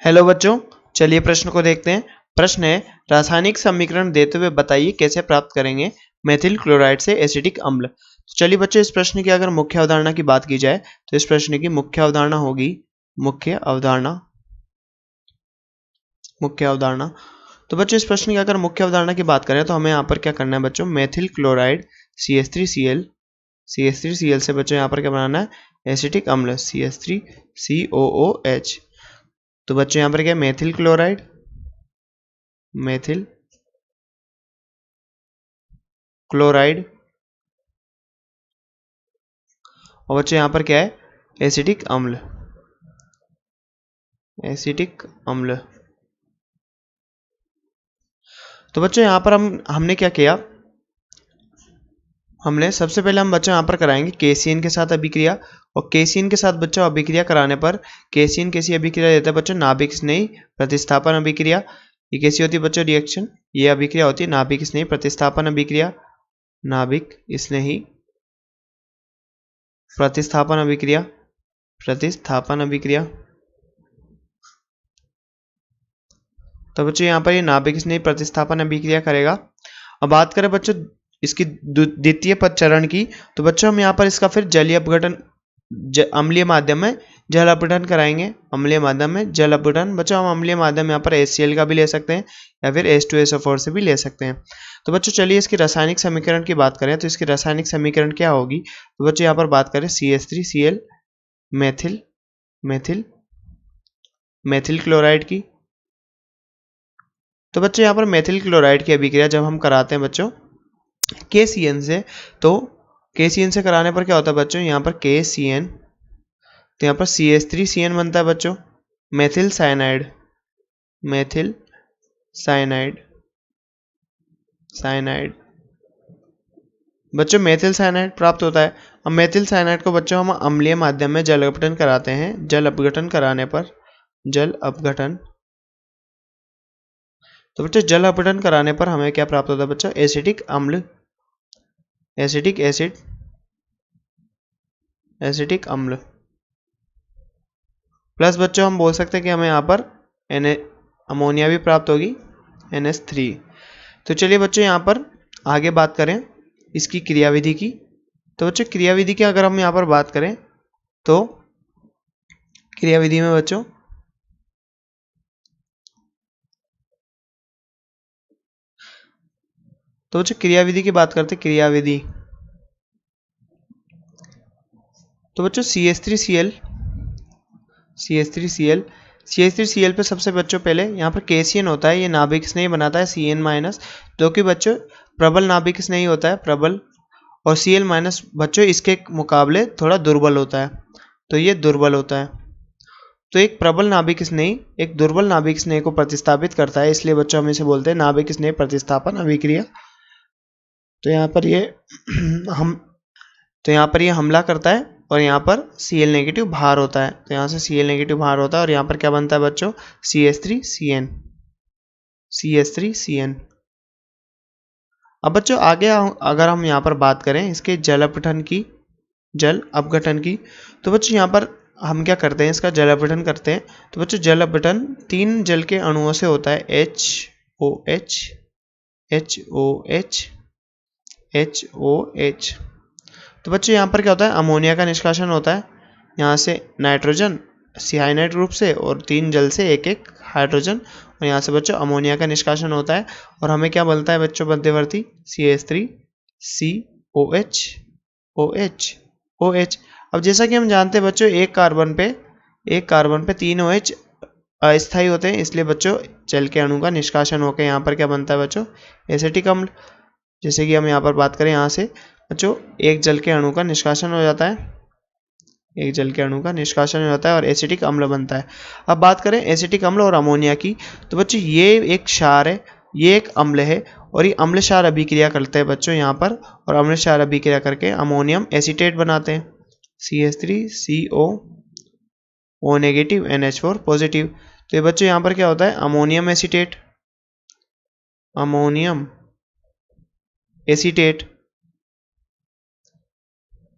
Hello बच्चों, चलिए प्रश्न को देखते हैं। प्रश्न है, रासायनिक समीकरण देते हुए बताइए कैसे प्राप्त करेंगे मेथिल क्लोराइड से एसिटिक अम्ल। तो चलिए बच्चों, इस प्रश्न की अगर मुख्य अवधारणा की बात की जाए तो इस प्रश्न की मुख्य अवधारणा होगी मुख्य अवधारणा। तो बच्चों, इस प्रश्न की अगर मुख्य अवधारणा की बात करें तो हमें यहाँ पर क्या करना है बच्चों, मेथिल क्लोराइड CH3Cl से बच्चों यहाँ पर क्या बनाना है, एसिटिक अम्ल CH3COOH। तो बच्चों यहाँ पर क्या, मेथिल क्लोराइड और बच्चों यहाँ पर क्या है, एसिटिक अम्ल। तो बच्चों यहाँ पर हमने क्या किया, हमने सबसे पहले हम बच्चों यहाँ पर कराएंगे केसीएन के साथ अभिक्रिया। और केसीएन के साथ बच्चों अभिक्रिया कराने पर केसीएन कैसी अभिक्रिया देता है बच्चों, नाभिक स्नेही प्रतिस्थापन अभिक्रिया। ये कैसी होती है बच्चों रिएक्शन, ये अभिक्रिया होती है नाभिक स्नेही प्रतिस्थापन अभिक्रिया, नाभिक स्नेही प्रतिस्थापन अभिक्रिया। तो बच्चों यहाँ पर ये नाभिक स्नेही प्रतिस्थापन अभिक्रिया करेगा। अब बात करें बच्चों इसकी द्वितीय चरण की, तो बच्चों हम यहाँ पर इसका फिर जलीय अपघटन अम्लीय माध्यम में जल अपघटन कराएंगे। अम्लीय माध्यम में जल अपघटन, बच्चों हम अम्लीय माध्यम यहाँ पर HCl का भी ले सकते हैं या फिर H2SO4 से भी ले सकते हैं। तो बच्चों चलिए इसकी रासायनिक समीकरण की बात करें तो इसकी रासायनिक समीकरण क्या होगी। तो बच्चों यहाँ पर बात करें CH3Cl मेथिल क्लोराइड की। तो बच्चों यहाँ पर मेथिल क्लोराइड की अभिक्रिया जब हम कराते हैं बच्चों KCN से, तो KCN से कराने पर क्या होता है बच्चों, यहाँ पर KCN, तो यहाँ पर CH3CN बनता है बच्चों, मेथिल साइनाइड बच्चों मेथिल साइनाइड प्राप्त होता है। अब मेथिल साइनाइड को बच्चों हम अम्लीय माध्यम में जल अपघटन कराते हैं। जल अपघटन तो बच्चों जल अपघटन कराने पर हमें क्या प्राप्त होता है बच्चों, एसिटिक अम्ल प्लस बच्चों हम बोल सकते हैं कि हमें यहाँ पर अमोनिया भी प्राप्त होगी NH3। तो चलिए बच्चों यहाँ पर आगे बात करें इसकी क्रियाविधि की। तो बच्चों क्रियाविधि की अगर हम यहाँ पर बात करें तो क्रियाविधि में बच्चों क्रियाविधि की बात करते हैं। क्रियाविधि तो बच्चों CH3Cl पे सबसे बच्चों पहले यहाँ पर KCN होता है, ये नाभिक स्नेही बनाता है CN-, जो कि बच्चों प्रबल नाभिक स्नेही होता है, प्रबल, और Cl- बच्चों इसके मुकाबले थोड़ा दुर्बल होता है, तो ये दुर्बल होता है। तो एक प्रबल नाभिक स्नेही एक दुर्बल नाभिक स्नेही को प्रतिस्थापित करता है, इसलिए बच्चों हम इसे बोलते हैं नाभिक स्नेही प्रतिस्थापन अभिक्रिया। तो यहाँ पर ये हमला करता है और यहाँ पर Cl नेगेटिव बाहर होता है, तो यहाँ से Cl नेगेटिव बाहर होता है और यहाँ पर क्या बनता है बच्चों, CH3CN। अब बच्चों आगे अगर हम यहाँ पर बात करें इसके जल अपघटन की, तो बच्चों यहाँ पर हम क्या करते हैं, इसका जल अपघटन करते हैं। तो बच्चों जल अपघटन 3 जल के अणुओं से होता है, HOH। तो बच्चों यहाँ पर क्या होता है, अमोनिया का निष्कासन होता है, यहाँ से नाइट्रोजन साइनाइड ग्रुप से और 3 जल से एक हाइड्रोजन, और यहाँ से बच्चों अमोनिया का निष्कासन होता है और हमें क्या बनता है बच्चों, मध्यवर्ती CH3COH। अब जैसा कि हम जानते हैं बच्चों एक कार्बन पे 3 OH अस्थायी होते हैं, इसलिए बच्चों जल के अणु का निष्कासन होकर यहाँ पर क्या बनता है बच्चों, एसिटिक अम्ल। जैसे कि हम यहाँ पर बात करें, यहाँ से बच्चों एक जल के अणु का निष्कासन हो जाता है, और एसिटिक अम्ल बनता है। अब बात करें एसिटिक अम्ल और अमोनिया की, तो बच्चों ये एक क्षार है, ये एक अम्ल है, और ये अम्ल क्षार अभिक्रिया करते हैं बच्चों यहाँ पर, और अम्ल क्षार अभिक्रिया करके अमोनियम एसीटेट बनाते हैं, CH3CO नेगेटिव NH4 पॉजिटिव। तो ये बच्चों यहाँ पर क्या होता है, अमोनियम एसीटेट।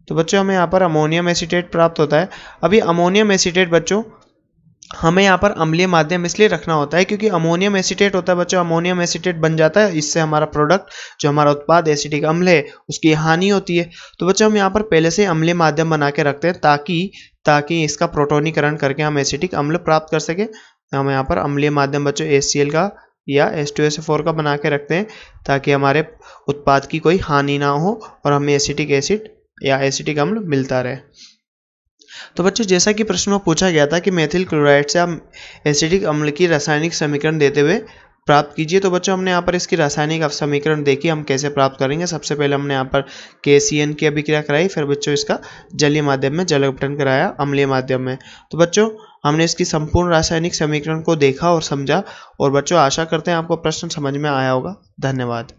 तो बच्चों हमें यहाँ पर अमोनियम एसीटेट प्राप्त होता है। अब ये अमोनियम एसीटेट बच्चों हमें यहाँ पर अम्लीय माध्यम इसलिए रखना होता है क्योंकि अमोनियम एसीटेट होता है बच्चों, अमोनियम एसीटेट बन जाता है, इससे हमारा प्रोडक्ट जो हमारा उत्पाद एसिटिक अम्ल है उसकी हानि होती है। तो बच्चों हम यहाँ पर पहले से अम्लीय माध्यम बना के रखते हैं ताकि इसका प्रोटोनीकरण करके हम एसिटिक अम्ल प्राप्त कर सके। हम यहाँ पर अम्लीय माध्यम बच्चों HCl का या H2SO4 का बना के रखते हैं ताकि हमारे उत्पाद की कोई हानि ना हो और हमें एसिटिक एसिड या एसिटिक अम्ल मिलता रहे। तो बच्चों जैसा कि प्रश्न में पूछा गया था कि मेथिल क्लोराइड से हम एसिटिक अम्ल की रासायनिक समीकरण देते हुए प्राप्त कीजिए, तो बच्चों हमने यहाँ पर इसकी रासायनिक समीकरण देखी, हम कैसे प्राप्त करेंगे। सबसे पहले हमने यहाँ पर KCN की अभिक्रिया कराई, फिर बच्चों इसका जलीय माध्यम में जल अपघटन कराया अम्लीय माध्यम में। तो बच्चों हमने इसकी संपूर्ण रासायनिक समीकरण को देखा और समझा, और बच्चों आशा करते हैं आपको प्रश्न समझ में आया होगा। धन्यवाद।